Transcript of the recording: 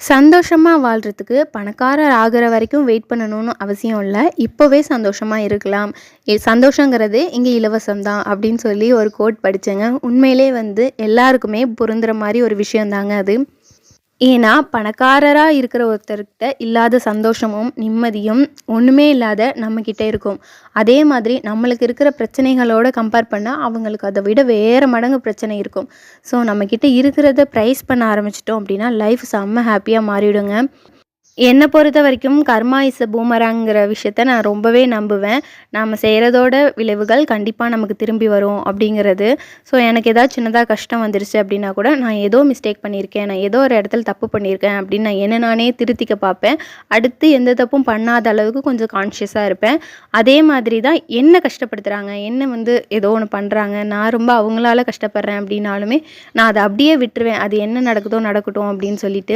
சந்தோஷமா வாழ்றதுக்கு பணக்காரர் ஆகுற வரைக்கும் வெயிட் பண்ணணும்னு அவசியம் இல்ல. இப்பவே சந்தோஷமா இருக்கலாம். சந்தோஷங்கிறது இங்க இலவசம் தான் அப்படின்னு சொல்லி ஒரு கோட் படிச்சேங்க. உண்மையிலே எல்லாருக்குமே பொருந்துற மாரி ஒரு விஷயம் தாங்க அது. ஏன்னா, பணக்காரரா இருக்கிற ஒருத்தர்கிட்ட இல்லாத சந்தோஷமும், நிம்மதியும் ஒண்ணுமே இல்லாத நம்மகிட்ட இருக்கும். அதே மாதிரி நம்மளுக்கு இருக்கிற பிரச்சனைகளோட கம்பேர் பண்ணா, அவங்களுக்கு அத விட வேற மடங்கு பிரச்சனை இருக்கும். ஸோ, நம்மகிட்ட இருக்கிறத பிரைஸ் பண்ண ஆரம்பிச்சுட்டோம் அப்படின்னா, லைஃப் செம்ம ஹேப்பியா மாறிடுங்க. என்ன பொறுத்தவரைக்கும் கர்மா இஸ் அ பூமராங்கிற விஷயத்த நான் ரொம்பவே நம்புவேன். நாம செய்றதோட விளைவுகள் கண்டிப்பா நமக்கு திரும்பி வரும் அப்படிங்கிறது. ஸோ எனக்கு ஏதாவது சின்னதா கஷ்டம் வந்துருச்சு அப்படின்னா கூட, நான் ஏதோ மிஸ்டேக் பண்ணியிருக்கேன். நான் ஏதோ ஒரு இடத்துல தப்பு பண்ணியிருக்கேன் அப்படின்னு நான் என்ன நானே திருத்திக்க பார்ப்பேன். அடுத்து எந்த தப்பும் பண்ணாத அளவுக்கு கொஞ்சம் கான்ஷியஸா இருப்பேன். அதே மாதிரி தான் என்ன கஷ்டப்படுத்துறாங்க, என்ன ஏதோ ஒண்ணு பண்றாங்க, நான் ரொம்ப அவங்களால கஷ்டப்படுறேன் அப்படின்னாலுமே, நான் அத அப்படியே விட்டுருவேன். அது என்ன நடக்குதோ நடக்கட்டும் அப்படின்னு சொல்லிட்டு.